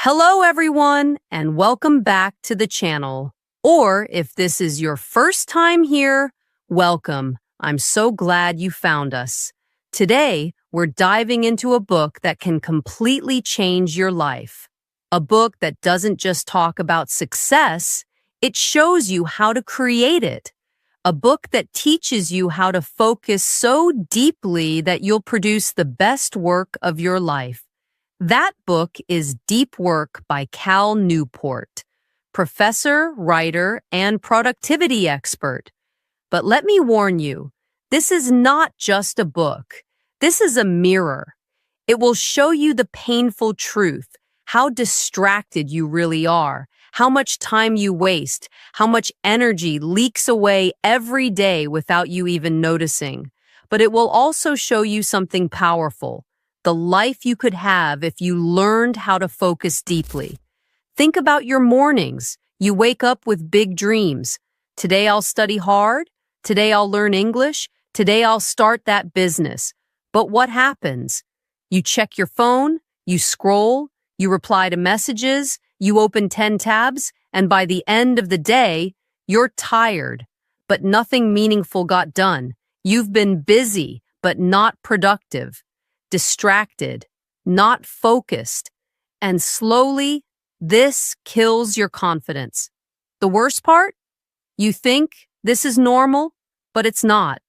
Hello everyone, and welcome back to the channel. Or if this is your first time here, welcome. I'm so glad you found us. Today, we're diving into a book that can completely change your life. A book that doesn't just talk about success, it shows you how to create it. A book that teaches you how to focus so deeply that you'll produce the best work of your life. That book is Deep Work by Cal Newport, professor, writer, and productivity expert. But let me warn you, this is not just a book. This is a mirror. It will show you the painful truth, how distracted you really are, how much time you waste, how much energy leaks away every day without you even noticing. But it will also show you something powerful. The life you could have if you learned how to focus deeply. Think about your mornings. You wake up with big dreams. Today I'll study hard. Today I'll learn English. Today I'll start that business. But what happens? You check your phone, you scroll, you reply to messages, you open 10 tabs, and by the end of the day, you're tired. But nothing meaningful got done. You've been busy, but not productive. Distracted, not focused, and slowly, this kills your confidence. The worst part? You think this is normal, but it's not.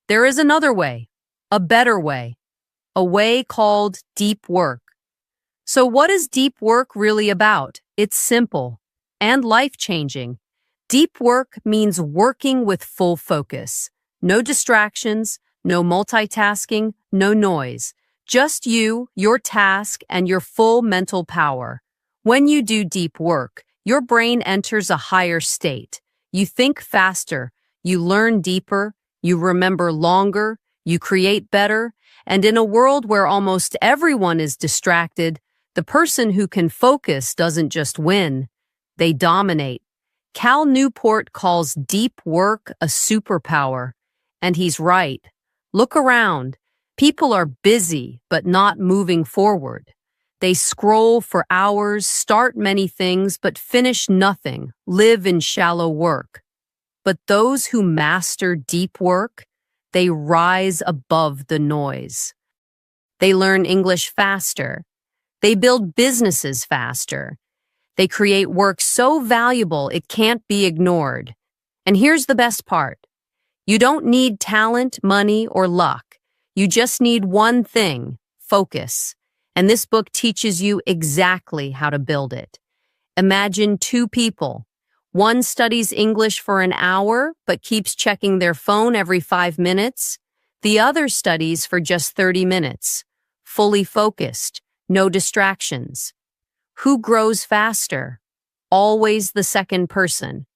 There is another way, a better way, a way called deep work. So what is deep work really about? It's simple and life-changing. Deep work means working with full focus. No distractions, no multitasking, no noise. Just you, your task, and your full mental power. When you do deep work, your brain enters a higher state. You think faster, you learn deeper, you remember longer, you create better, and in a world where almost everyone is distracted, the person who can focus doesn't just win, they dominate. Cal Newport calls deep work a superpower, and he's right. Look around. People are busy, but not moving forward. They scroll for hours, start many things, but finish nothing, live in shallow work. But those who master deep work, they rise above the noise. They learn English faster. They build businesses faster. They create work so valuable it can't be ignored. And here's the best part. You don't need talent, money, or luck. You just need one thing, focus. And this book teaches you exactly how to build it. Imagine two people. One studies English for an hour, but keeps checking their phone every 5 minutes. The other studies for just 30 minutes, fully focused, no distractions. Who grows faster? Always the second person.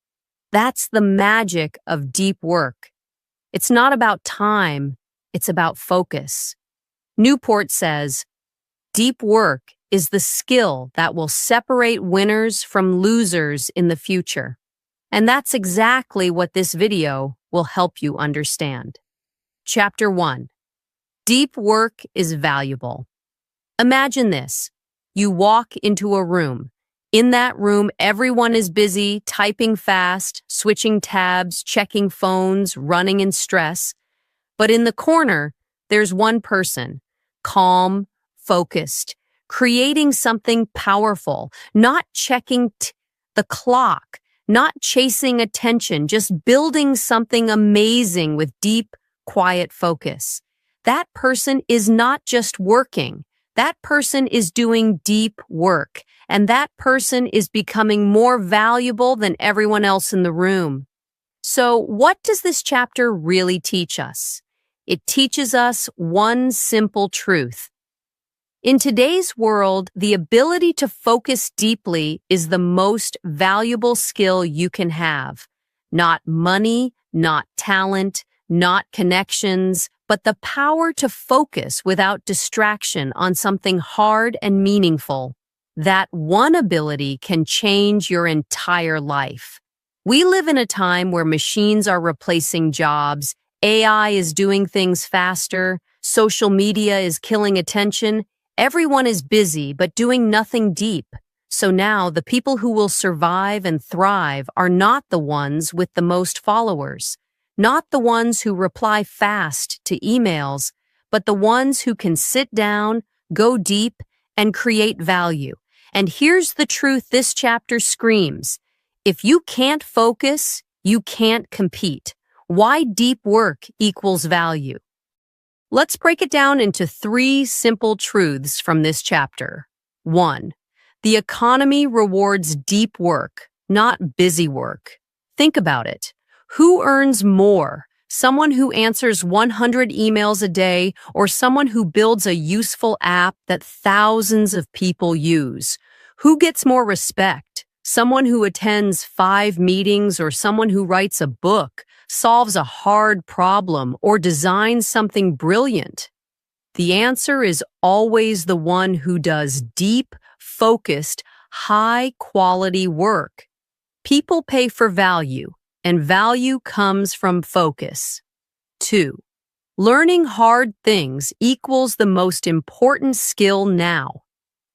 That's the magic of deep work. It's not about time. It's about focus. Newport says, deep work is the skill that will separate winners from losers in the future. And that's exactly what this video will help you understand. Chapter 1. Deep work is valuable. Imagine this. You walk into a room. In that room, everyone is busy, typing fast, switching tabs, checking phones, running in stress. But in the corner, there's one person, calm, focused, creating something powerful, not checking the clock, not chasing attention, just building something amazing with deep, quiet focus. That person is not just working. That person is doing deep work, and that person is becoming more valuable than everyone else in the room. So, what does this chapter really teach us? It teaches us one simple truth. In today's world, the ability to focus deeply is the most valuable skill you can have. Not money, not talent, not connections, but the power to focus without distraction on something hard and meaningful. That one ability can change your entire life. We live in a time where machines are replacing jobs, AI is doing things faster, social media is killing attention. Everyone is busy but doing nothing deep. So now the people who will survive and thrive are not the ones with the most followers, not the ones who reply fast to emails, but the ones who can sit down, go deep, and create value. And here's the truth this chapter screams. If you can't focus, you can't compete. Why deep work equals value? Let's break it down into 3 simple truths from this chapter. 1. The economy rewards deep work, not busy work. Think about it. Who earns more? Someone who answers 100 emails a day or someone who builds a useful app that thousands of people use? Who gets more respect? Someone who attends 5 meetings or someone who writes a book, solves a hard problem, or designs something brilliant? The answer is always the one who does deep, focused, high-quality work. People pay for value, and value comes from focus. 2. Learning hard things equals the most important skill now.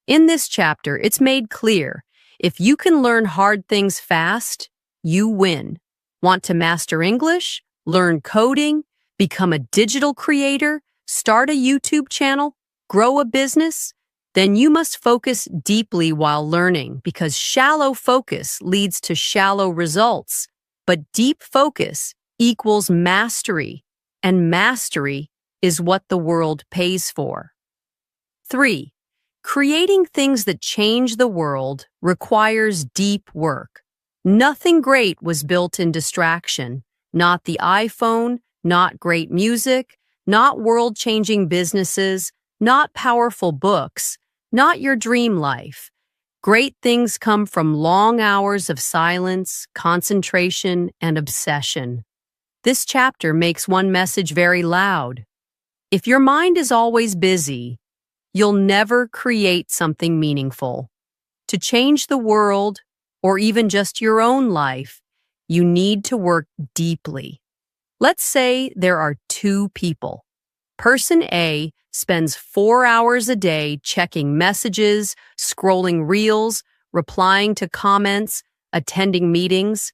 In this chapter, it's made clear, if you can learn hard things fast, you win. Want to master English, learn coding, become a digital creator, start a YouTube channel, grow a business? Then you must focus deeply while learning, because shallow focus leads to shallow results. But deep focus equals mastery, and mastery is what the world pays for. 3. Creating things that change the world requires deep work. Nothing great was built in distraction. Not the iPhone, not great music, not world-changing businesses, not powerful books, not your dream life. Great things come from long hours of silence, concentration, and obsession. This chapter makes one message very loud. If your mind is always busy, you'll never create something meaningful. To change the world, or even just your own life, you need to work deeply. Let's say there are 2 people. Person A spends 4 hours a day checking messages, scrolling reels, replying to comments, attending meetings.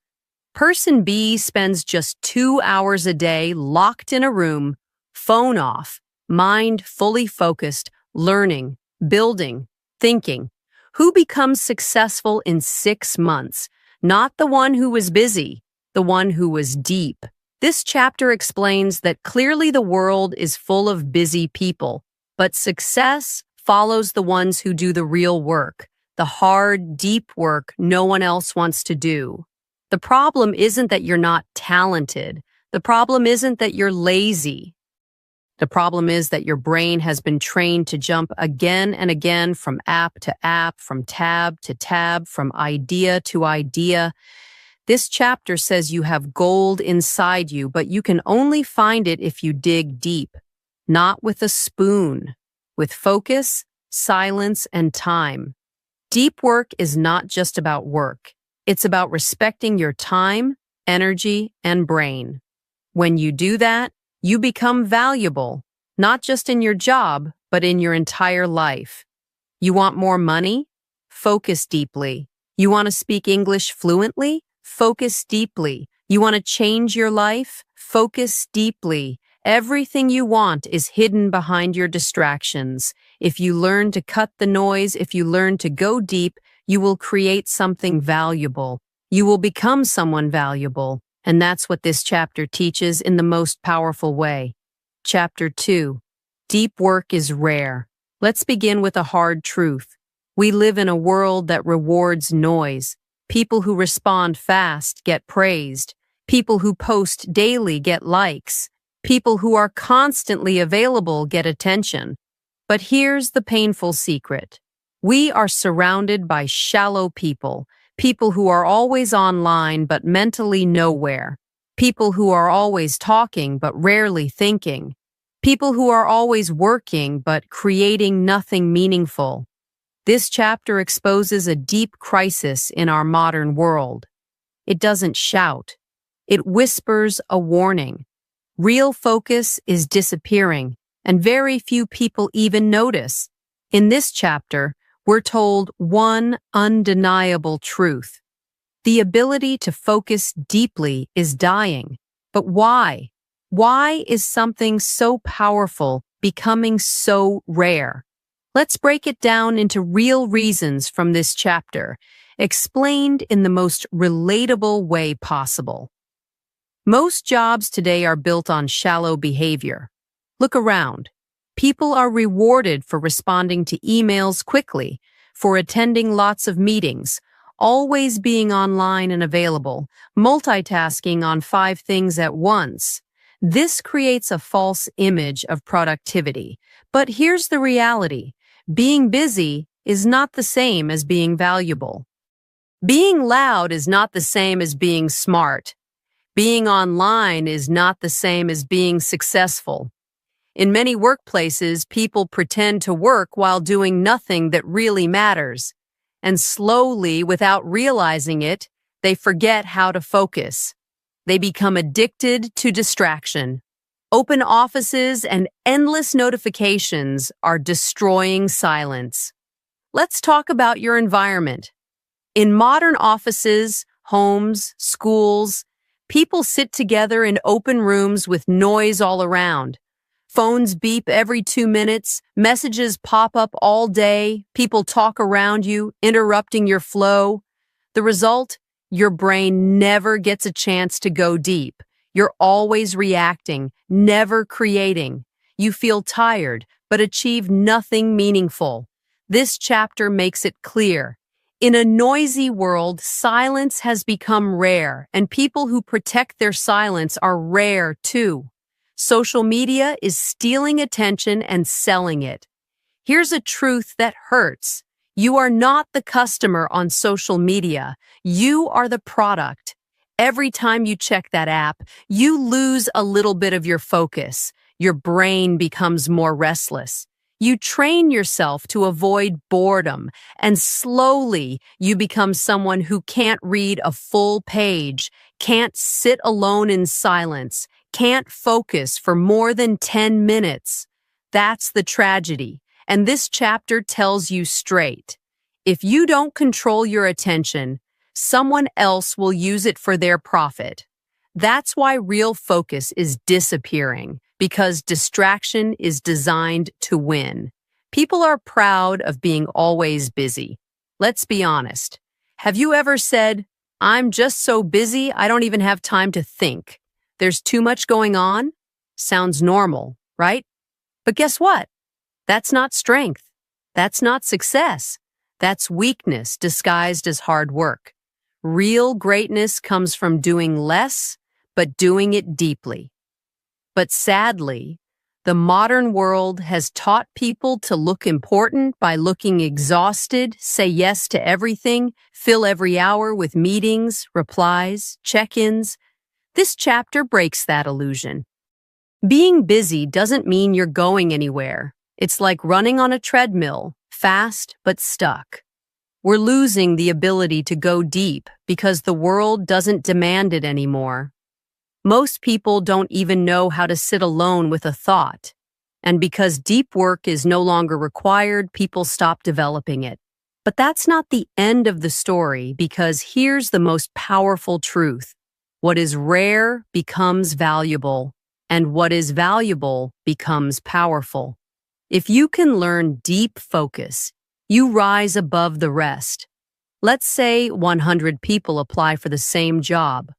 Person B spends just 2 hours a day locked in a room, phone off, mind fully focused, learning, building, thinking. Who becomes successful in 6 months? Not the one who was busy, the one who was deep. This chapter explains that clearly the world is full of busy people, but success follows the ones who do the real work, the hard, deep work no one else wants to do. The problem isn't that you're not talented. The problem isn't that you're lazy. The problem is that your brain has been trained to jump again and again from app to app, from tab to tab, from idea to idea. This chapter says you have gold inside you, but you can only find it if you dig deep, not with a spoon, with focus, silence, and time. Deep work is not just about work. It's about respecting your time, energy, and brain. When you do that, you become valuable, not just in your job, but in your entire life. You want more money? Focus deeply. You want to speak English fluently? Focus deeply. You want to change your life? Focus deeply. Everything you want is hidden behind your distractions. If you learn to cut the noise, if you learn to go deep, you will create something valuable. You will become someone valuable. And that's what this chapter teaches in the most powerful way. Chapter 2. Deep work is rare. Let's begin with a hard truth. We live in a world that rewards noise. People who respond fast get praised. People who post daily get likes. People who are constantly available get attention. But here's the painful secret. We are surrounded by shallow people. People who are always online but mentally nowhere. People who are always talking but rarely thinking. People who are always working but creating nothing meaningful. This chapter exposes a deep crisis in our modern world. It doesn't shout. It whispers a warning. Real focus is disappearing, and very few people even notice. In this chapter, we're told one undeniable truth. The ability to focus deeply is dying. But why? Why is something so powerful becoming so rare? Let's break it down into real reasons from this chapter, explained in the most relatable way possible. Most jobs today are built on shallow behavior. Look around. People are rewarded for responding to emails quickly, for attending lots of meetings, always being online and available, multitasking on 5 things at once. This creates a false image of productivity. But here's the reality. Being busy is not the same as being valuable. Being loud is not the same as being smart. Being online is not the same as being successful. In many workplaces, people pretend to work while doing nothing that really matters. And slowly, without realizing it, they forget how to focus. They become addicted to distraction. Open offices and endless notifications are destroying silence. Let's talk about your environment. In modern offices, homes, schools, people sit together in open rooms with noise all around. Phones beep every 2 minutes, messages pop up all day, people talk around you, interrupting your flow. The result? Your brain never gets a chance to go deep. You're always reacting, never creating. You feel tired, but achieve nothing meaningful. This chapter makes it clear. In a noisy world, silence has become rare, and people who protect their silence are rare too. Social media is stealing attention and selling it. Here's a truth that hurts. You are not the customer on social media. You are the product. Every time you check that app, you lose a little bit of your focus. Your brain becomes more restless. You train yourself to avoid boredom, and slowly you become someone who can't read a full page, can't sit alone in silence, can't focus for more than 10 minutes. That's the tragedy, and this chapter tells you straight. If you don't control your attention, someone else will use it for their profit. That's why real focus is disappearing, because distraction is designed to win. People are proud of being always busy. Let's be honest. Have you ever said, "I'm just so busy, I don't even have time to think. There's too much going on"? Sounds normal, right? But guess what? That's not strength. That's not success. That's weakness disguised as hard work. Real greatness comes from doing less, but doing it deeply. But sadly, the modern world has taught people to look important by looking exhausted, say yes to everything, fill every hour with meetings, replies, check-ins. This chapter breaks that illusion. Being busy doesn't mean you're going anywhere. It's like running on a treadmill, fast but stuck. We're losing the ability to go deep because the world doesn't demand it anymore. Most people don't even know how to sit alone with a thought. And because deep work is no longer required, people stop developing it. But that's not the end of the story, because here's the most powerful truth. What is rare becomes valuable, and what is valuable becomes powerful. If you can learn deep focus, you rise above the rest. Let's say 100 people apply for the same job.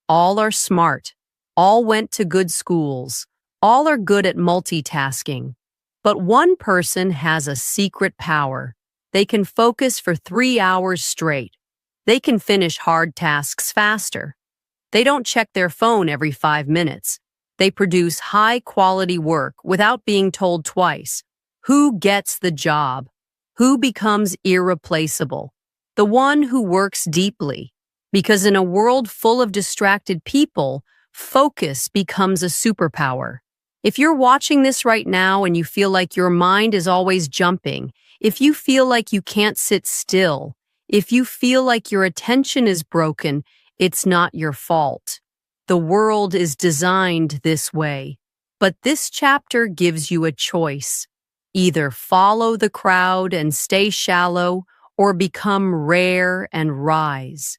All are smart. All went to good schools. All are good at multitasking. But one person has a secret power. They can focus for 3 hours straight. They can finish hard tasks faster. They don't check their phone every 5 minutes. They produce high-quality work without being told twice. Who gets the job? Who becomes irreplaceable? The one who works deeply. Because in a world full of distracted people, focus becomes a superpower. If you're watching this right now and you feel like your mind is always jumping, if you feel like you can't sit still, if you feel like your attention is broken, it's not your fault. The world is designed this way. But this chapter gives you a choice. Either follow the crowd and stay shallow, or become rare and rise.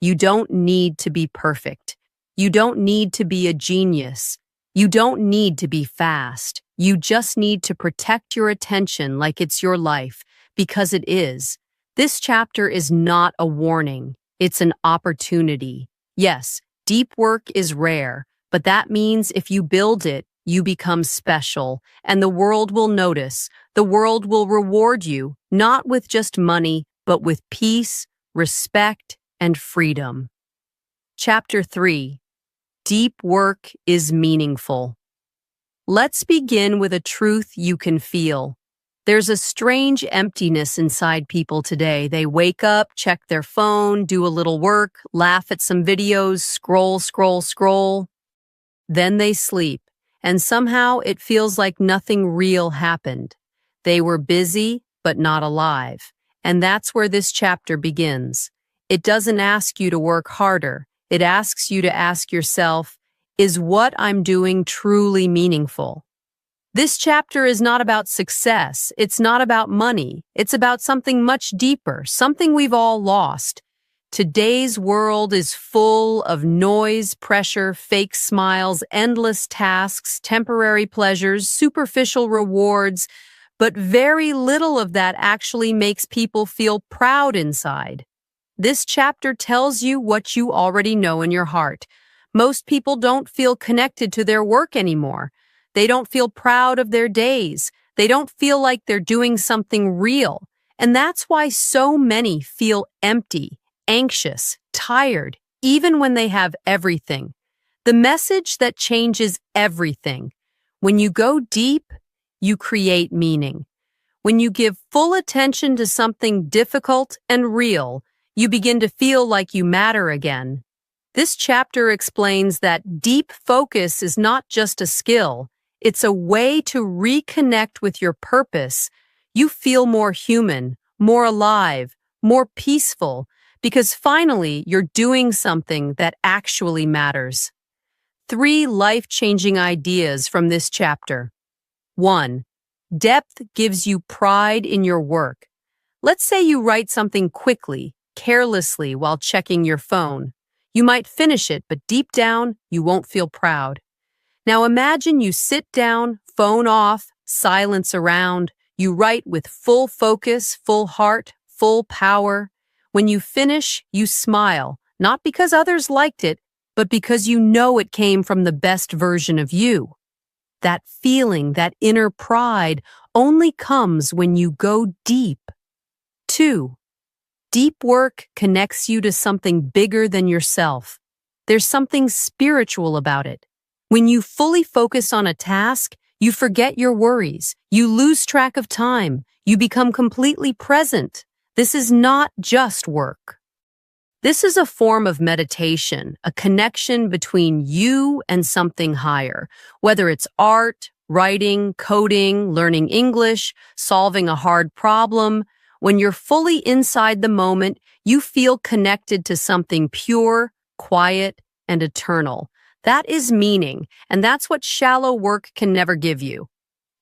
You don't need to be perfect. You don't need to be a genius. You don't need to be fast. You just need to protect your attention like it's your life, because it is. This chapter is not a warning. It's an opportunity. Yes, deep work is rare, but that means if you build it, you become special, and the world will notice. The world will reward you, not with just money, but with peace, respect, and freedom. Chapter 3. Deep work is meaningful. Let's begin with a truth you can feel. There's a strange emptiness inside people today. They wake up, check their phone, do a little work, laugh at some videos, scroll. Then they sleep, and somehow it feels like nothing real happened. They were busy, but not alive. And that's where this chapter begins. It doesn't ask you to work harder. It asks you to ask yourself, is what I'm doing truly meaningful? This chapter is not about success. It's not about money. It's about something much deeper, something we've all lost. Today's world is full of noise, pressure, fake smiles, endless tasks, temporary pleasures, superficial rewards, but very little of that actually makes people feel proud inside. This chapter tells you what you already know in your heart. Most people don't feel connected to their work anymore. They don't feel proud of their days. They don't feel like they're doing something real. And that's why so many feel empty, anxious, tired, even when they have everything. The message that changes everything. When you go deep, you create meaning. When you give full attention to something difficult and real, you begin to feel like you matter again. This chapter explains that deep focus is not just a skill. It's a way to reconnect with your purpose. You feel more human, more alive, more peaceful, because finally you're doing something that actually matters. 3 life-changing ideas from this chapter. 1. Depth gives you pride in your work. Let's say you write something quickly, carelessly while checking your phone. You might finish it, but deep down, you won't feel proud. Now imagine you sit down, phone off, silence around. You write with full focus, full heart, full power. When you finish, you smile, not because others liked it, but because you know it came from the best version of you. That feeling, that inner pride, only comes when you go deep. 2. Deep work connects you to something bigger than yourself. There's something spiritual about it. When you fully focus on a task, you forget your worries. You lose track of time. You become completely present. This is not just work. This is a form of meditation, a connection between you and something higher, whether it's art, writing, coding, learning English, solving a hard problem. When you're fully inside the moment, you feel connected to something pure, quiet, and eternal. That is meaning, and that's what shallow work can never give you.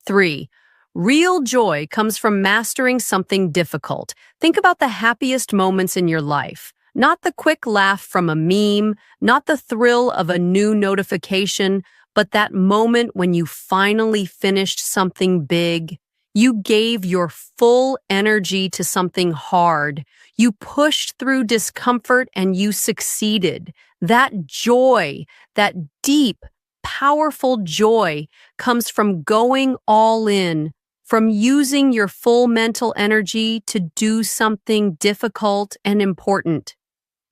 3. Real joy comes from mastering something difficult. Think about the happiest moments in your life. Not the quick laugh from a meme, not the thrill of a new notification, but that moment when you finally finished something big. You gave your full energy to something hard. You pushed through discomfort and you succeeded. That joy, that deep, powerful joy comes from going all in, from using your full mental energy to do something difficult and important.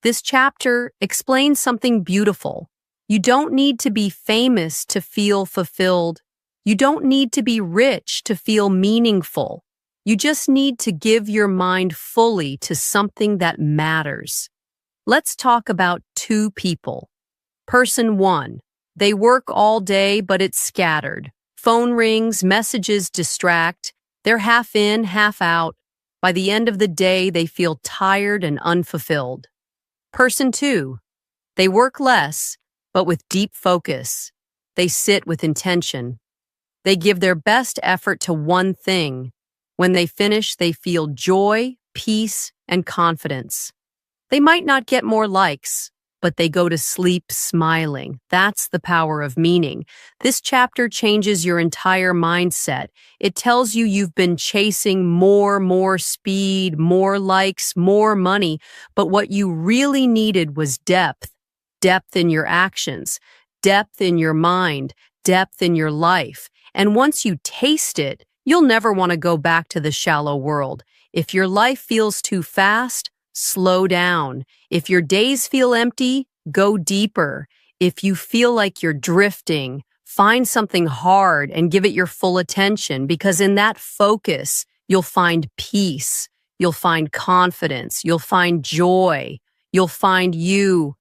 This chapter explains something beautiful. You don't need to be famous to feel fulfilled. You don't need to be rich to feel meaningful. You just need to give your mind fully to something that matters. Let's talk about 2 people. Person 1. They work all day, but it's scattered. Phone rings, messages distract. They're half in, half out. By the end of the day, they feel tired and unfulfilled. Person 2. They work less, but with deep focus. They sit with intention. They give their best effort to one thing. When they finish, they feel joy, peace, and confidence. They might not get more likes, but they go to sleep smiling. That's the power of meaning. This chapter changes your entire mindset. It tells you you've been chasing more speed, more likes, more money, but what you really needed was depth. Depth in your actions, depth in your mind, depth in your life. And once you taste it, you'll never want to go back to the shallow world. If your life feels too fast, slow down. If your days feel empty, go deeper. If you feel like you're drifting, find something hard and give it your full attention, because in that focus, you'll find peace, you'll find confidence, you'll find joy, you'll find you.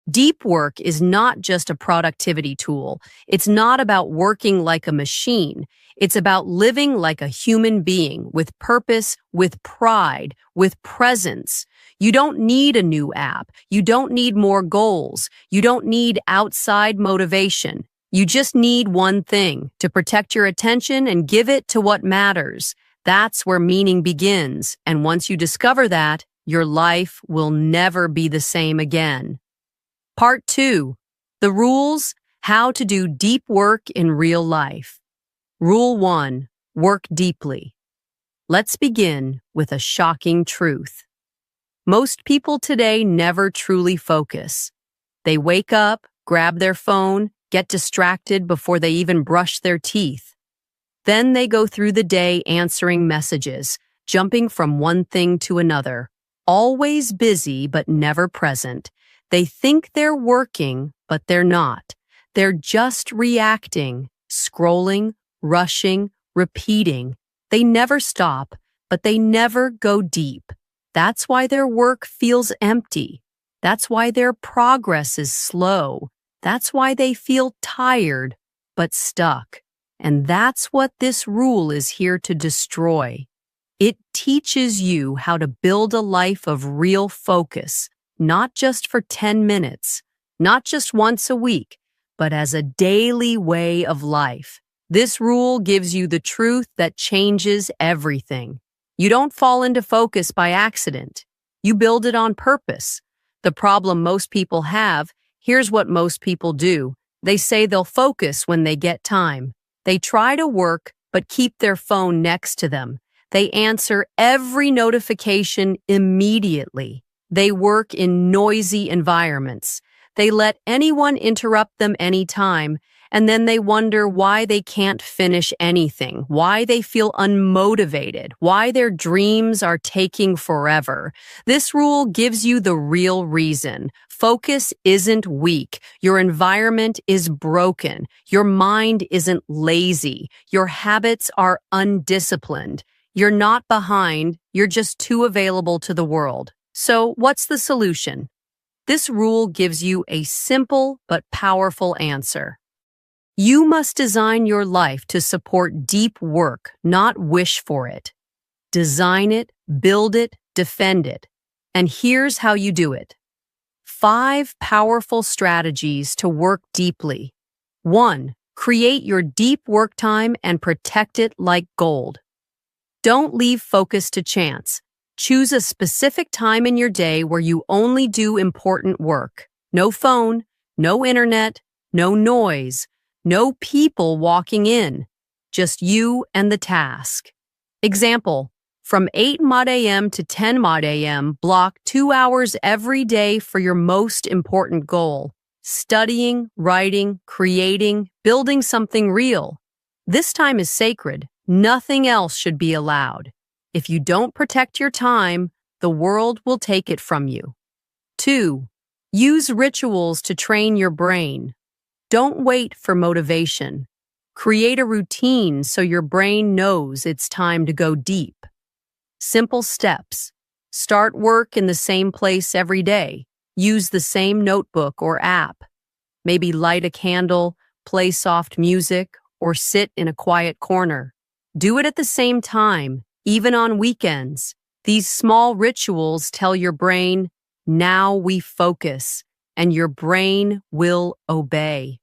Deep work is not just a productivity tool. It's not about working like a machine. It's about living like a human being with purpose, with pride, with presence. You don't need a new app. You don't need more goals. You don't need outside motivation. You just need one thing: to protect your attention and give it to what matters. That's where meaning begins. And once you discover that, your life will never be the same again. Part 2. The rules: how to do deep work in real life. Rule 1. Work deeply. Let's begin with a shocking truth. Most people today never truly focus. They wake up, grab their phone, get distracted before they even brush their teeth. Then they go through the day answering messages, jumping from one thing to another, always busy but never present. They think they're working, but they're not. They're just reacting, scrolling, rushing, repeating. They never stop, but they never go deep. That's why their work feels empty. That's why their progress is slow. That's why they feel tired, but stuck. And that's what this rule is here to destroy. It teaches you how to build a life of real focus, not just for 10 minutes, not just once a week, but as a daily way of life. This rule gives you the truth that changes everything. You don't fall into focus by accident. You build it on purpose. The problem most people have: here's what most people do. They say they'll focus when they get time. They try to work, but keep their phone next to them. They answer every notification immediately. They work in noisy environments. They let anyone interrupt them anytime, and then they wonder why they can't finish anything, why they feel unmotivated, why their dreams are taking forever. This rule gives you the real reason. Focus isn't weak. Your environment is broken. Your mind isn't lazy. Your habits are undisciplined. You're not behind. You're just too available to the world. So, what's the solution? This rule gives you a simple but powerful answer. You must design your life to support deep work, not wish for it. Design it, build it, defend it. And here's how you do it. 5 powerful strategies to work deeply. 1. Create your deep work time and protect it like gold. Don't leave focus to chance. Choose a specific time in your day where you only do important work. No phone, no internet, no noise, no people walking in. Just you and the task. Example: from 8 a.m. to 10 a.m., block 2 hours every day for your most important goal. Studying, writing, creating, building something real. This time is sacred. Nothing else should be allowed. If you don't protect your time, the world will take it from you. 2. Use rituals to train your brain. Don't wait for motivation. Create a routine so your brain knows it's time to go deep. Simple steps. Start work in the same place every day. Use the same notebook or app. Maybe light a candle, play soft music, or sit in a quiet corner. Do it at the same time, even on weekends. These small rituals tell your brain, now we focus, and your brain will obey.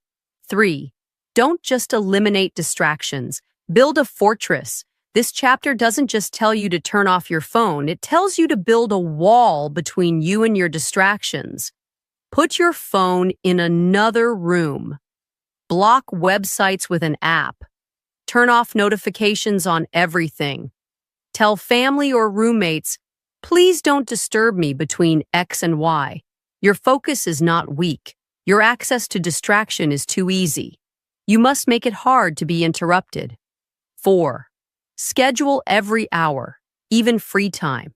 3. Don't just eliminate distractions. Build a fortress. This chapter doesn't just tell you to turn off your phone, it tells you to build a wall between you and your distractions. Put your phone in another room. Block websites with an app. Turn off notifications on everything. Tell family or roommates, please don't disturb me between X and Y. Your focus is not weak. Your access to distraction is too easy. You must make it hard to be interrupted. 4. Schedule every hour, even free time.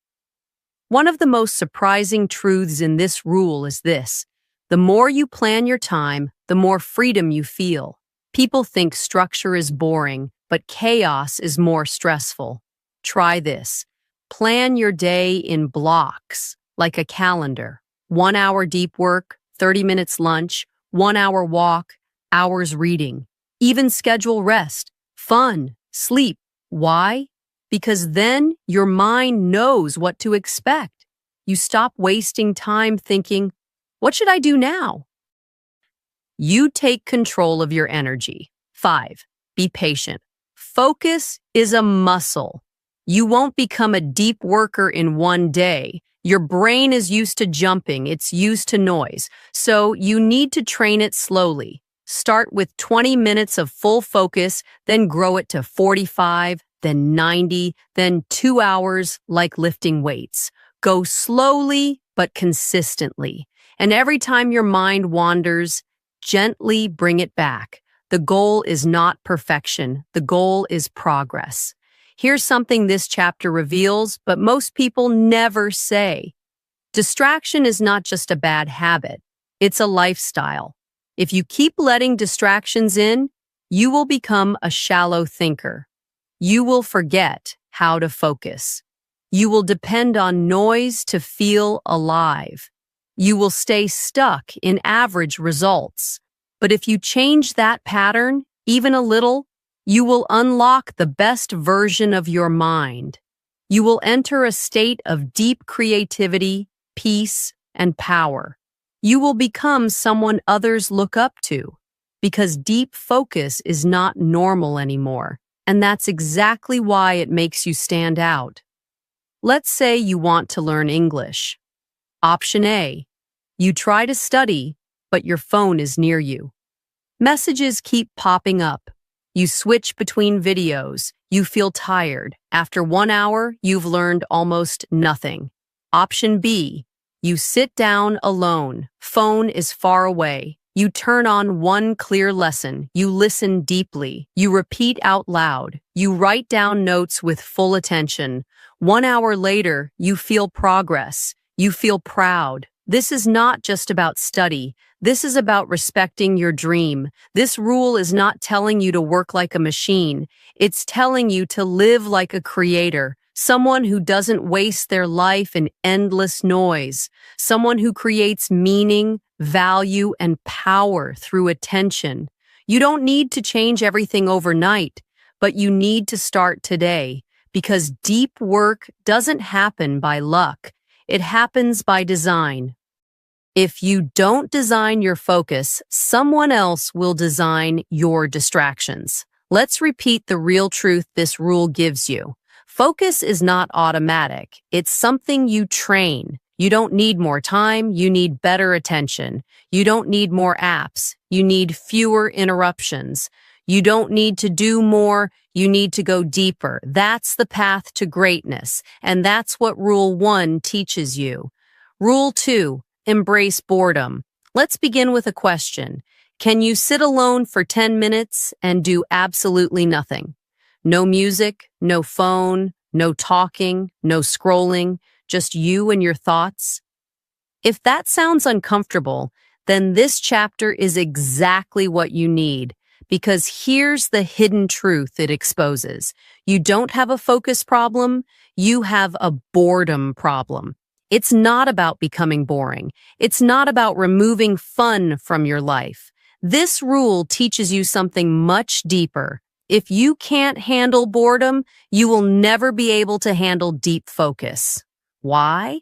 One of the most surprising truths in this rule is this: the more you plan your time, the more freedom you feel. People think structure is boring, but chaos is more stressful. Try this. Plan your day in blocks, like a calendar. 1 hour deep work, 30 minutes lunch, 1 hour walk, hours reading. Even schedule rest, fun, sleep. Why? Because then your mind knows what to expect. You stop wasting time thinking, what should I do now? You take control of your energy. 5. Be patient. Focus is a muscle. You won't become a deep worker in one day. Your brain is used to jumping, it's used to noise. So you need to train it slowly. Start with 20 minutes of full focus, then grow it to 45, then 90, then 2 hours like lifting weights. Go slowly but consistently. And every time your mind wanders, gently bring it back. The goal is not perfection. The goal is progress. Here's something this chapter reveals, but most people never say. Distraction is not just a bad habit. It's a lifestyle. If you keep letting distractions in, you will become a shallow thinker. You will forget how to focus. You will depend on noise to feel alive. You will stay stuck in average results. But if you change that pattern, even a little, you will unlock the best version of your mind. You will enter a state of deep creativity, peace, and power. You will become someone others look up to, because deep focus is not normal anymore, and that's exactly why it makes you stand out. Let's say you want to learn English. Option A, you try to study, but your phone is near you. Messages keep popping up. You switch between videos. You feel tired. After 1 hour, you've learned almost nothing. Option B, you sit down alone. Phone is far away. You turn on one clear lesson. You listen deeply. You repeat out loud. You write down notes with full attention. 1 hour later, you feel progress. You feel proud. This is not just about study. This is about respecting your dream. This rule is not telling you to work like a machine. It's telling you to live like a creator, someone who doesn't waste their life in endless noise, someone who creates meaning, value, and power through attention. You don't need to change everything overnight, but you need to start today, because deep work doesn't happen by luck. It happens by design. If you don't design your focus, someone else will design your distractions. Let's repeat the real truth this rule gives you. Focus is not automatic. It's something you train. You don't need more time, you need better attention. You don't need more apps, you need fewer interruptions. You don't need to do more, you need to go deeper. That's the path to greatness, and that's what Rule 1 teaches you. Rule 2, embrace boredom. Let's begin with a question. Can you sit alone for 10 minutes and do absolutely nothing? No music, no phone, no talking, no scrolling, just you and your thoughts? If that sounds uncomfortable, then this chapter is exactly what you need, because here's the hidden truth it exposes. You don't have a focus problem, you have a boredom problem. It's not about becoming boring. It's not about removing fun from your life. This rule teaches you something much deeper. If you can't handle boredom, you will never be able to handle deep focus. Why?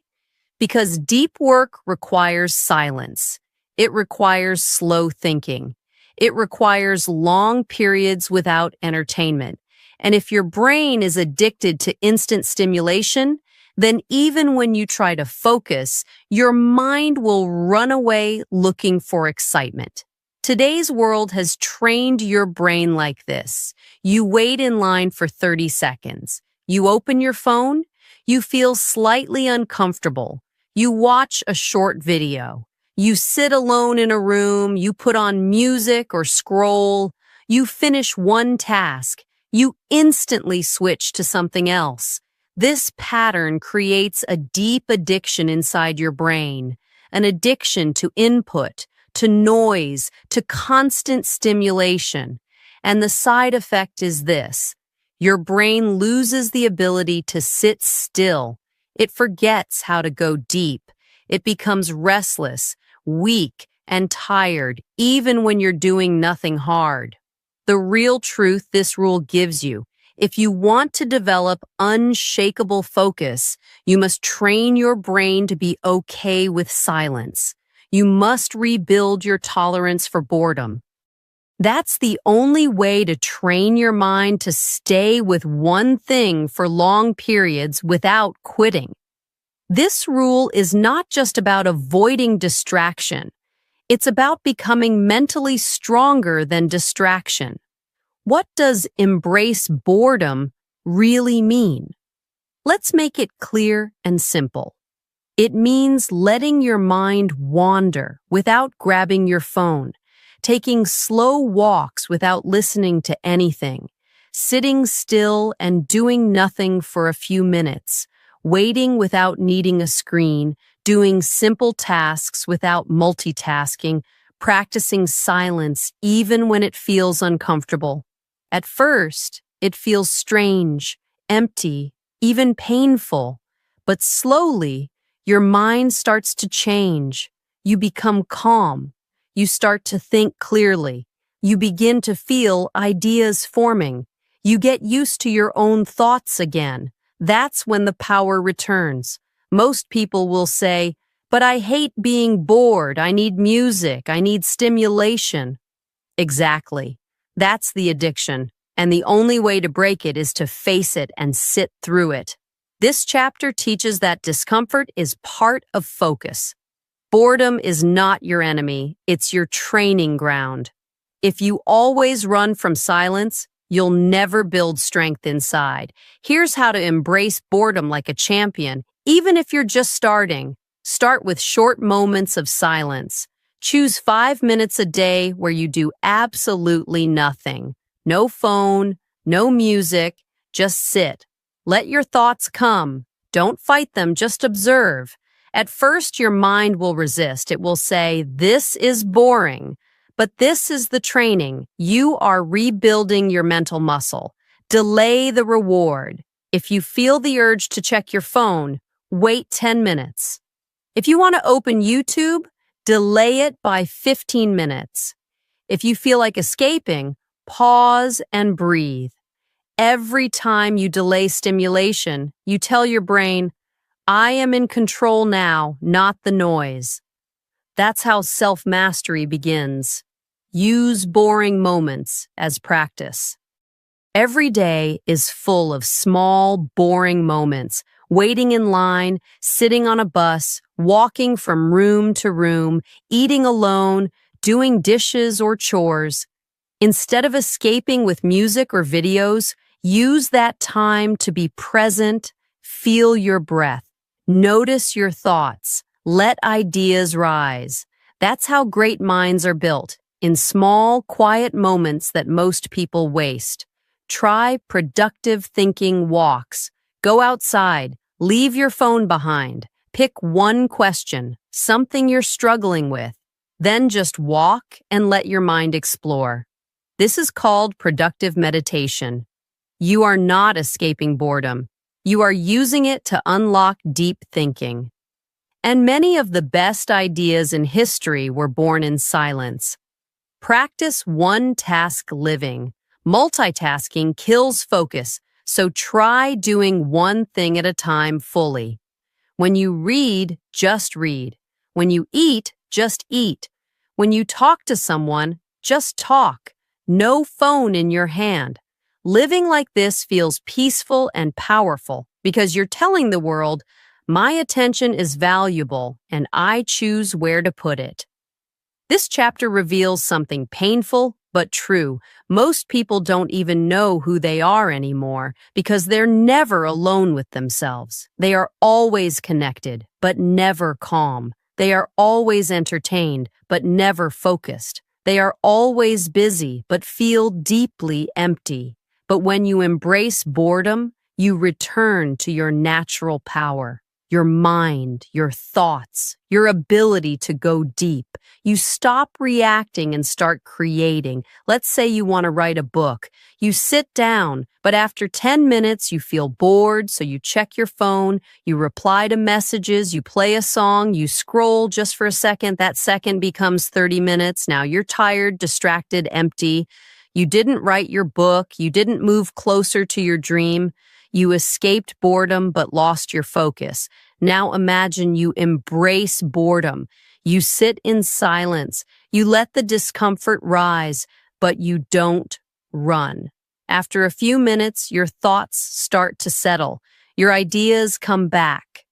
Because deep work requires silence. It requires slow thinking. It requires long periods without entertainment. And if your brain is addicted to instant stimulation, then even when you try to focus, your mind will run away looking for excitement. Today's world has trained your brain like this. You wait in line for 30 seconds. You open your phone. You feel slightly uncomfortable. You watch a short video. You sit alone in a room. You put on music or scroll. You finish one task. You instantly switch to something else. This pattern creates a deep addiction inside your brain, an addiction to input, to noise, to constant stimulation. And the side effect is this: your brain loses the ability to sit still. It forgets how to go deep. It becomes restless, weak, and tired, even when you're doing nothing hard. The real truth this rule gives you: if you want to develop unshakable focus, you must train your brain to be okay with silence. You must rebuild your tolerance for boredom. That's the only way to train your mind to stay with one thing for long periods without quitting. This rule is not just about avoiding distraction. It's about becoming mentally stronger than distraction. What does embrace boredom really mean? Let's make it clear and simple. It means letting your mind wander without grabbing your phone, taking slow walks without listening to anything, sitting still and doing nothing for a few minutes, waiting without needing a screen, doing simple tasks without multitasking, practicing silence even when it feels uncomfortable. At first, it feels strange, empty, even painful, but slowly, your mind starts to change. You become calm. You start to think clearly. You begin to feel ideas forming. You get used to your own thoughts again. That's when the power returns. Most people will say, "But I hate being bored. I need music. I need stimulation." Exactly. That's the addiction. And the only way to break it is to face it and sit through it. This chapter teaches that discomfort is part of focus. Boredom is not your enemy, it's your training ground. If you always run from silence, you'll never build strength inside. Here's how to embrace boredom like a champion, even if you're just starting. Start with short moments of silence. Choose 5 minutes a day where you do absolutely nothing. No phone, no music, just sit. Let your thoughts come. Don't fight them, just observe. At first, your mind will resist. It will say, "This is boring." But this is the training. You are rebuilding your mental muscle. Delay the reward. If you feel the urge to check your phone, wait 10 minutes. If you want to open YouTube, delay it by 15 minutes. If you feel like escaping, pause and breathe. Every time you delay stimulation, you tell your brain, "I am in control now, not the noise." That's how self-mastery begins. Use boring moments as practice. Every day is full of small, boring moments. Waiting in line, sitting on a bus, walking from room to room, eating alone, doing dishes or chores. Instead of escaping with music or videos, use that time to be present, feel your breath, notice your thoughts, let ideas rise. That's how great minds are built, in small, quiet moments that most people waste. Try productive thinking walks. Go outside, leave your phone behind, pick one question, something you're struggling with, then just walk and let your mind explore. This is called productive meditation. You are not escaping boredom. You are using it to unlock deep thinking. And many of the best ideas in history were born in silence. Practice one-task living. Multitasking kills focus, so try doing one thing at a time fully. When you read, just read. When you eat, just eat. When you talk to someone, just talk. No phone in your hand. Living like this feels peaceful and powerful because you're telling the world, my attention is valuable and I choose where to put it. This chapter reveals something painful but true. Most people don't even know who they are anymore because they're never alone with themselves. They are always connected, but never calm. They are always entertained, but never focused. They are always busy, but feel deeply empty. But when you embrace boredom, you return to your natural power. Your mind, your thoughts, your ability to go deep. You stop reacting and start creating. Let's say you want to write a book. You sit down, but after 10 minutes you feel bored, so you check your phone, you reply to messages, you play a song, you scroll just for a second. That second becomes 30 minutes. Now you're tired, distracted, empty. You didn't write your book. You didn't move closer to your dream. You escaped boredom but lost your focus. Now imagine you embrace boredom. You sit in silence. You let the discomfort rise, but you don't run. After a few minutes, your thoughts start to settle. Your ideas come back.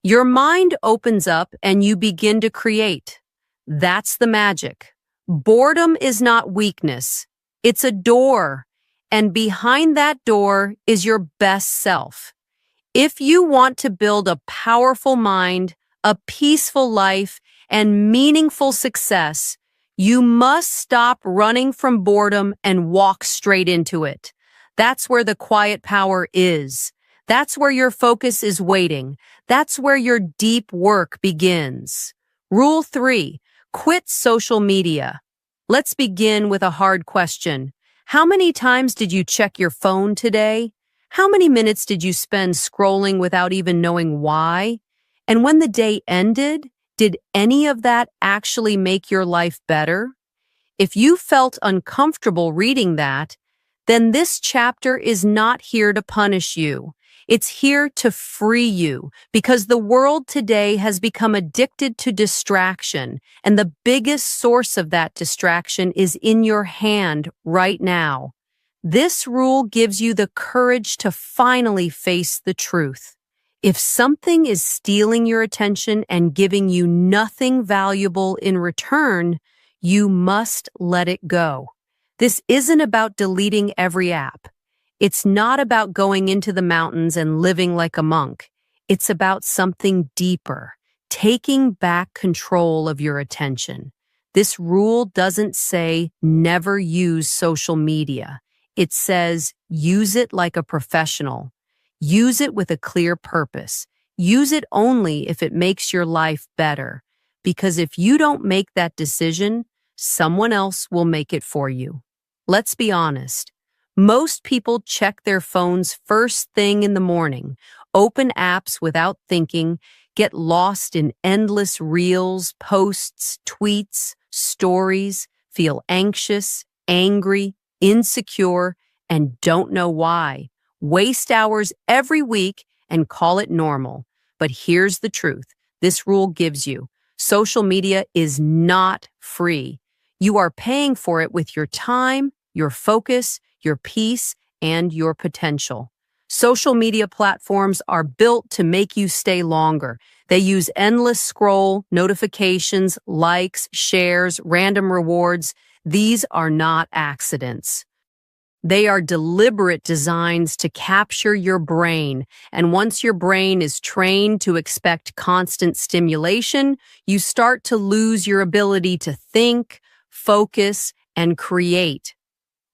Your mind opens up and you begin to create. That's the magic. Boredom is not weakness. It's a door. And behind that door is your best self. If you want to build a powerful mind, a peaceful life, and meaningful success, you must stop running from boredom and walk straight into it. That's where the quiet power is. That's where your focus is waiting. That's where your deep work begins. Rule 3, quit social media. Let's begin with a hard question. How many times did you check your phone today? How many minutes did you spend scrolling without even knowing why? And when the day ended, did any of that actually make your life better? If you felt uncomfortable reading that, then this chapter is not here to punish you. It's here to free you because the world today has become addicted to distraction, and the biggest source of that distraction is in your hand right now. This rule gives you the courage to finally face the truth. If something is stealing your attention and giving you nothing valuable in return, you must let it go. This isn't about deleting every app. It's not about going into the mountains and living like a monk. It's about something deeper, taking back control of your attention. This rule doesn't say never use social media. It says use it like a professional. Use it with a clear purpose. Use it only if it makes your life better. Because if you don't make that decision, someone else will make it for you. Let's be honest. Most people check their phones first thing in the morning, open apps without thinking, get lost in endless reels, posts, tweets, stories, feel anxious, angry, insecure, and don't know why. Waste hours every week and call it normal. But here's the truth. This rule gives you. Social media is not free. You are paying for it with your time, your focus, your peace, and your potential. Social media platforms are built to make you stay longer. They use endless scroll, notifications, likes, shares, random rewards. These are not accidents. They are deliberate designs to capture your brain, and once your brain is trained to expect constant stimulation, you start to lose your ability to think, focus, and create.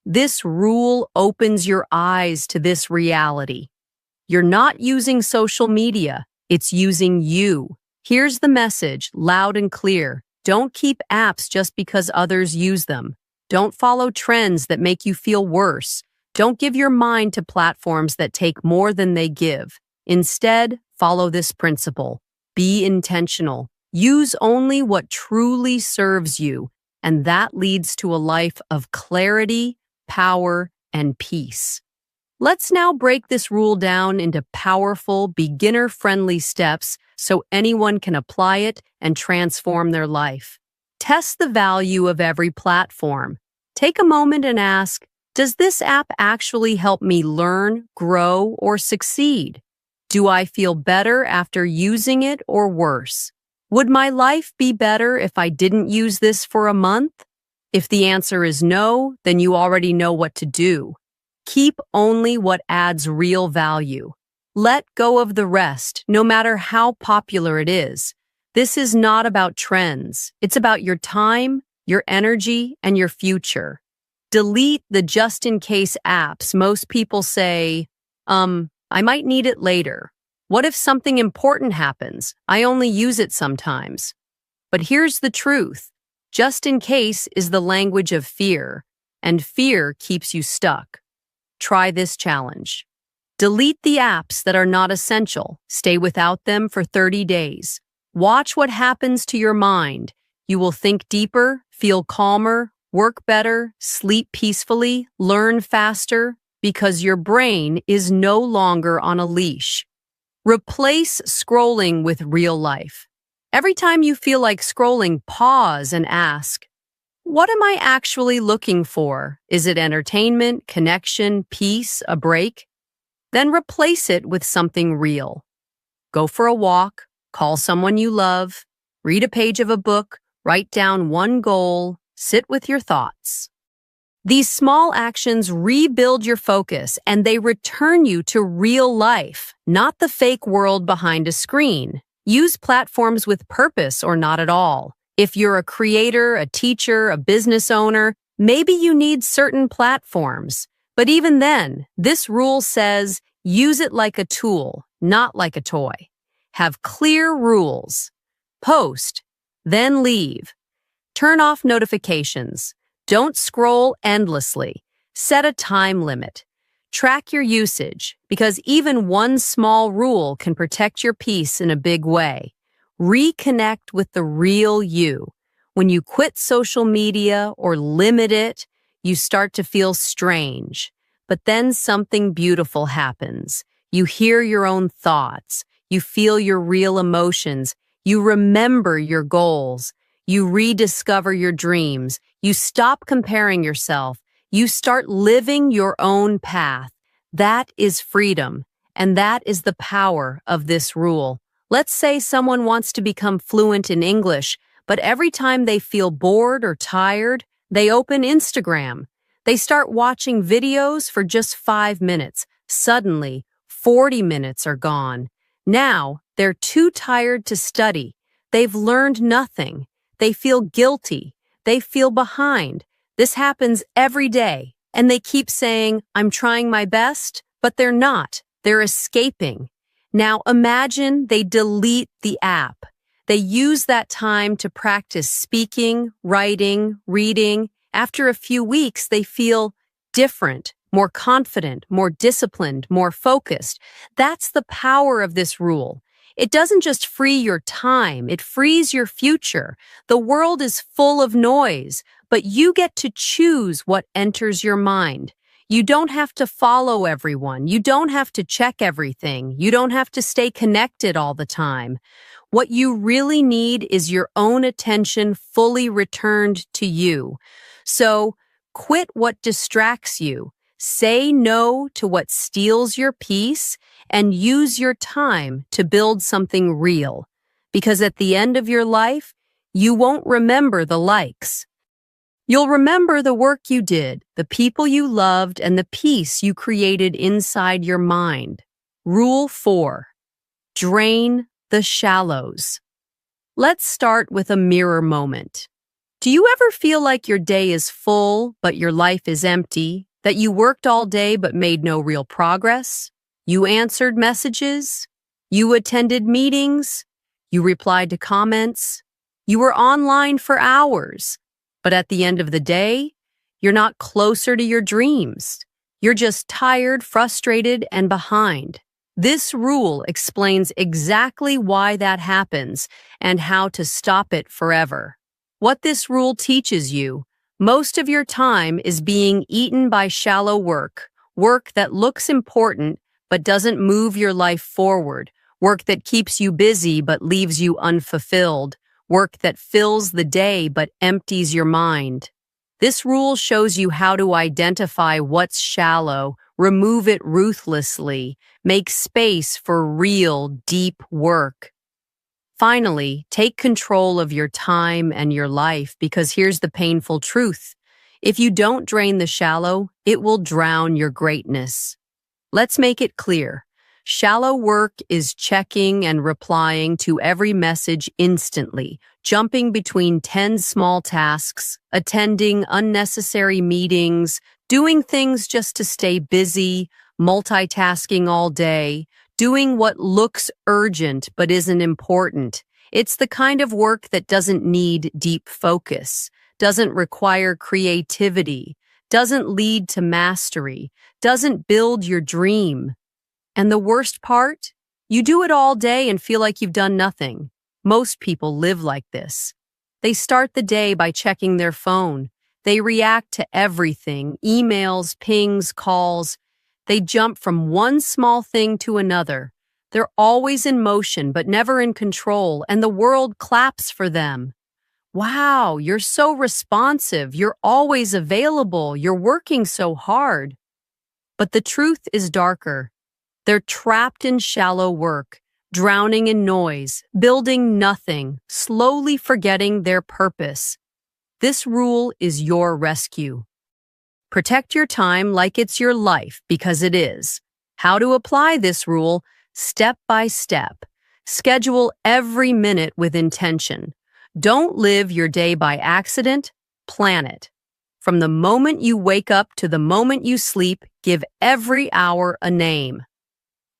This rule opens your eyes to this reality. You're not using social media, it's using you. Here's the message, loud and clear. Don't keep apps just because others use them. Don't follow trends that make you feel worse. Don't give your mind to platforms that take more than they give. Instead, follow this principle. Be intentional. Use only what truly serves you, and that leads to a life of clarity, power, and peace. Let's now break this rule down into powerful, beginner-friendly steps so anyone can apply it and transform their life. Test the value of every platform. Take a moment and ask, does this app actually help me learn, grow, or succeed? Do I feel better after using it or worse? Would my life be better if I didn't use this for a month? If the answer is no, then you already know what to do. Keep only what adds real value. Let go of the rest, no matter how popular it is. This is not about trends. It's about your time, your energy, and your future. Delete the just-in-case apps. Most people say, I might need it later. What if something important happens? I only use it sometimes. But here's the truth. Just in case is the language of fear, and fear keeps you stuck. Try this challenge. Delete the apps that are not essential. Stay without them for 30 days. Watch what happens to your mind. You will think deeper, feel calmer, work better, sleep peacefully, learn faster, because your brain is no longer on a leash. Replace scrolling with real life. Every time you feel like scrolling, pause and ask, what am I actually looking for? Is it entertainment, connection, peace, a break? Then replace it with something real. Go for a walk, call someone you love, read a page of a book, write down one goal, sit with your thoughts. These small actions rebuild your focus and they return you to real life, not the fake world behind a screen. Use platforms with purpose or not at all. If you're a creator, a teacher, a business owner, maybe you need certain platforms. But even then, this rule says use it like a tool, not like a toy. Have clear rules. Post, then leave. Turn off notifications. Don't scroll endlessly. Set a time limit. Track your usage, because even one small rule can protect your peace in a big way. Reconnect with the real you. When you quit social media or limit it, you start to feel strange. But then something beautiful happens. You hear your own thoughts. You feel your real emotions. You remember your goals. You rediscover your dreams. You stop comparing yourself. You start living your own path. That is freedom, and that is the power of this rule. Let's say someone wants to become fluent in English, but every time they feel bored or tired, they open Instagram. They start watching videos for just 5 minutes. Suddenly, 40 minutes are gone. Now, they're too tired to study. They've learned nothing. They feel guilty. They feel behind. This happens every day, and they keep saying, I'm trying my best, but they're not. They're escaping. Now imagine they delete the app. They use that time to practice speaking, writing, reading. After a few weeks, they feel different, more confident, more disciplined, more focused. That's the power of this rule. It doesn't just free your time, it frees your future. The world is full of noise, but you get to choose what enters your mind. You don't have to follow everyone. You don't have to check everything. You don't have to stay connected all the time. What you really need is your own attention fully returned to you. So, quit what distracts you. Say no to what steals your peace and use your time to build something real. Because at the end of your life, you won't remember the likes. You'll remember the work you did, the people you loved, and the peace you created inside your mind. Rule 4. Drain the shallows. Let's start with a mirror moment. Do you ever feel like your day is full, but your life is empty? That you worked all day but made no real progress? You answered messages? You attended meetings? You replied to comments? You were online for hours? But at the end of the day, you're not closer to your dreams. You're just tired, frustrated, and behind. This rule explains exactly why that happens and how to stop it forever. What this rule teaches you: most of your time is being eaten by shallow work that looks important but doesn't move your life forward, work that keeps you busy but leaves you unfulfilled, work that fills the day but empties your mind. This rule shows you how to identify what's shallow, remove it ruthlessly, make space for real, deep work. Finally, take control of your time and your life, because here's the painful truth. If you don't drain the shallow, it will drown your greatness. Let's make it clear. Shallow work is checking and replying to every message instantly, jumping between 10 small tasks, attending unnecessary meetings, doing things just to stay busy, multitasking all day, doing what looks urgent but isn't important. It's the kind of work that doesn't need deep focus, doesn't require creativity, doesn't lead to mastery, doesn't build your dream. And the worst part? You do it all day and feel like you've done nothing. Most people live like this. They start the day by checking their phone. They react to everything, emails, pings, calls. They jump from one small thing to another. They're always in motion but never in control, and the world claps for them. Wow, you're so responsive. You're always available. You're working so hard. But the truth is darker. They're trapped in shallow work, drowning in noise, building nothing, slowly forgetting their purpose. This rule is your rescue. Protect your time like it's your life, because it is. How to apply this rule? Step by step. Schedule every minute with intention. Don't live your day by accident, plan it. From the moment you wake up to the moment you sleep, give every hour a name.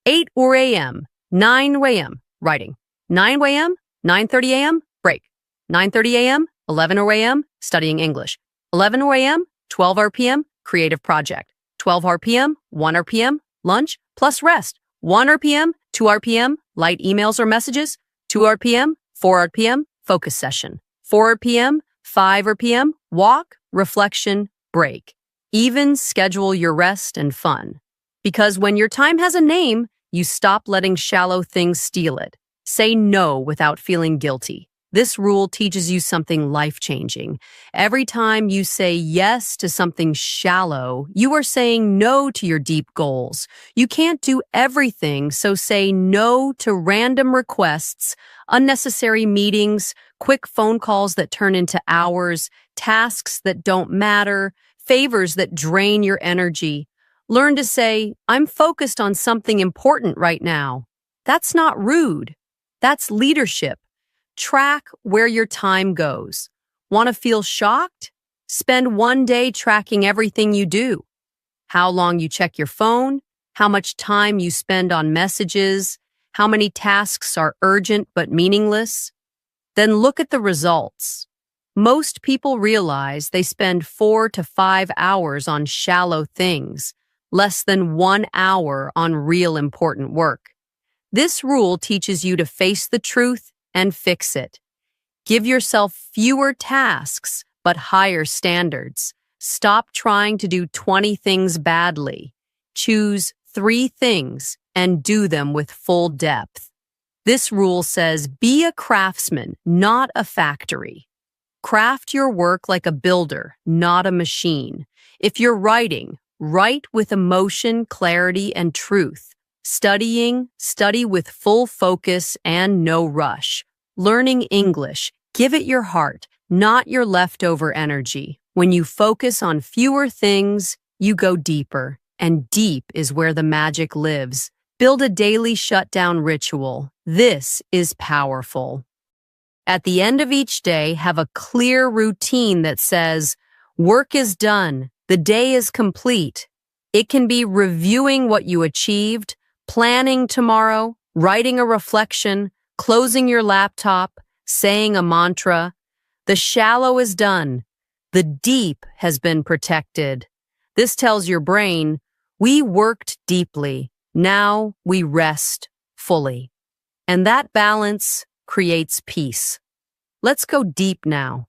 8 a.m., 9 a.m., writing. 9 a.m., 9:30 a.m., break. 9:30 a.m., 11 a.m., studying English. 11 a.m., 12 p.m., creative project. 12 p.m., 1 p.m., lunch, plus rest. 1 p.m., 2 p.m., light emails or messages. 2 p.m., 4 p.m., focus session. 4 p.m., 5 p.m., walk, reflection, break. Even schedule your rest and fun. Because when your time has a name, you stop letting shallow things steal it. Say no without feeling guilty. This rule teaches you something life-changing. Every time you say yes to something shallow, you are saying no to your deep goals. You can't do everything, so say no to random requests, unnecessary meetings, quick phone calls that turn into hours, tasks that don't matter, favors that drain your energy. Learn to say, I'm focused on something important right now. That's not rude. That's leadership. Track where your time goes. Want to feel shocked? Spend one day tracking everything you do. How long you check your phone, how much time you spend on messages, how many tasks are urgent but meaningless. Then look at the results. Most people realize they spend 4 to 5 hours on shallow things, less than 1 hour on real important work. This rule teaches you to face the truth and fix it. Give yourself fewer tasks, but higher standards. Stop trying to do 20 things badly. Choose 3 things and do them with full depth. This rule says, be a craftsman, not a factory. Craft your work like a builder, not a machine. If you're writing, write with emotion, clarity, and truth. Studying, study with full focus and no rush. Learning English, give it your heart, not your leftover energy. When you focus on fewer things, you go deeper, and deep is where the magic lives. Build a daily shutdown ritual. This is powerful. At the end of each day, have a clear routine that says, work is done, the day is complete. It can be reviewing what you achieved, planning tomorrow, writing a reflection, closing your laptop, saying a mantra. The shallow is done. The deep has been protected. This tells your brain, we worked deeply. Now we rest fully. And that balance creates peace. Let's go deep now.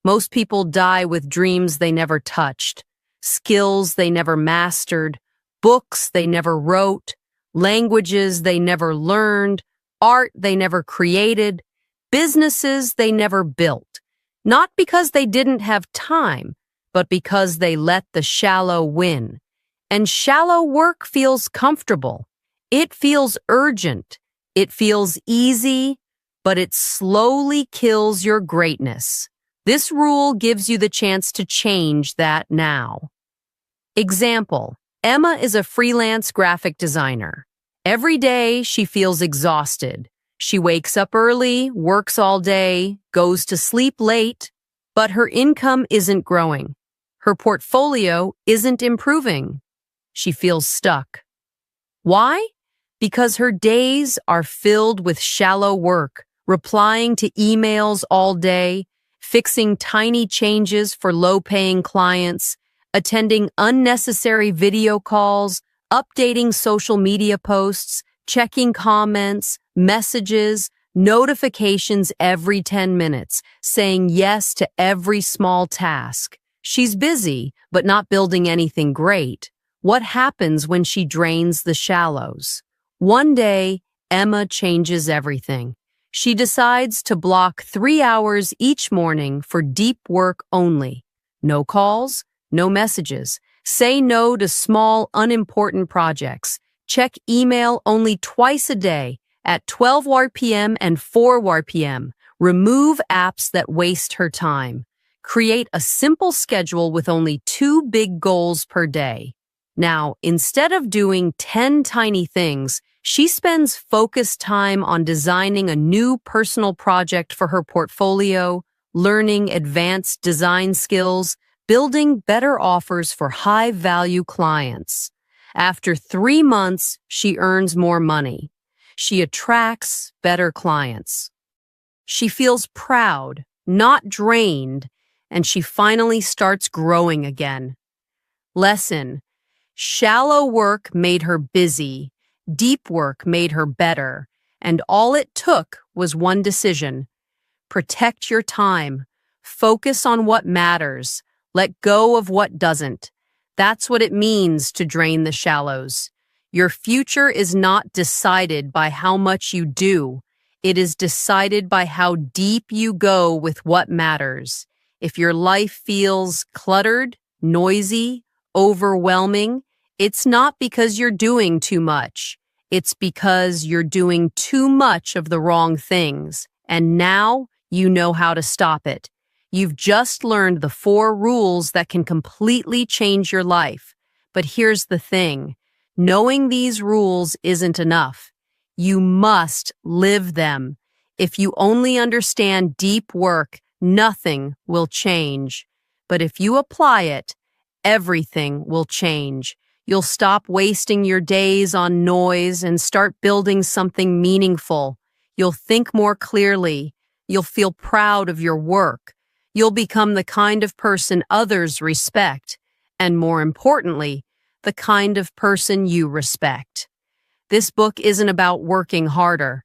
Most people die with dreams they never touched, skills they never mastered, books they never wrote, languages they never learned, art they never created. businesses they never built, not because they didn't have time, but because they let the shallow win. And shallow work feels comfortable. It feels urgent. It feels easy, but it slowly kills your greatness. This rule gives you the chance to change that now. Example: Emma is a freelance graphic designer. Every day she feels exhausted. She wakes up early, works all day, goes to sleep late, but her income isn't growing. Her portfolio isn't improving. She feels stuck. Why? Because her days are filled with shallow work, replying to emails all day, fixing tiny changes for low-paying clients, attending unnecessary video calls, updating social media posts, checking comments, messages, notifications every 10 minutes, saying yes to every small task. She's busy, but not building anything great. What happens when she drains the shallows? One day, Emma changes everything. She decides to block 3 hours each morning for deep work only. No calls, no messages. Say no to small, unimportant projects. Check email only twice a day at 12 p.m. and 4 p.m. Remove apps that waste her time. Create a simple schedule with only 2 big goals per day. Now, instead of doing 10 tiny things, she spends focused time on designing a new personal project for her portfolio, learning advanced design skills, building better offers for high-value clients. After 3 months, she earns more money. She attracts better clients. She feels proud, not drained, and she finally starts growing again. Lesson: shallow work made her busy, deep work made her better, and all it took was one decision. Protect your time. Focus on what matters. Let go of what doesn't. That's what it means to drain the shallows. Your future is not decided by how much you do. It is decided by how deep you go with what matters. If your life feels cluttered, noisy, overwhelming, it's not because you're doing too much. It's because you're doing too much of the wrong things. And now you know how to stop it. You've just learned the 4 rules that can completely change your life. But here's the thing. Knowing these rules isn't enough. You must live them. If you only understand deep work, nothing will change. But if you apply it, everything will change. You'll stop wasting your days on noise and start building something meaningful. You'll think more clearly. You'll feel proud of your work. You'll become the kind of person others respect, and more importantly, the kind of person you respect. This book isn't about working harder.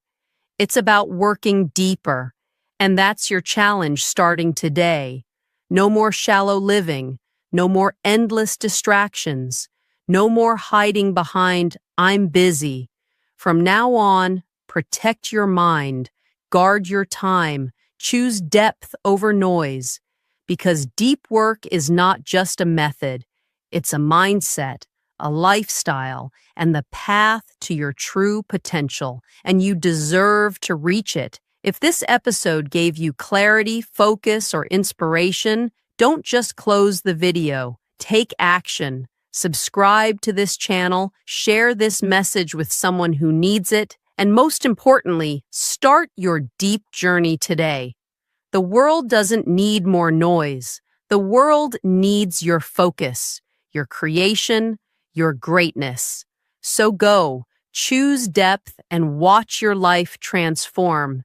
It's about working deeper, and that's your challenge starting today. No more shallow living, no more endless distractions, no more hiding behind, "I'm busy." From now on, protect your mind, guard your time, choose depth over noise, because deep work is not just a method, it's a mindset, a lifestyle, and the path to your true potential, and you deserve to reach it. If this episode gave you clarity, focus, or inspiration, don't just close the video. Take action. Subscribe to this channel, share this message with someone who needs it, and most importantly, start your deep journey today. The world doesn't need more noise. The world needs your focus, your creation, your greatness. So go, choose depth, and watch your life transform.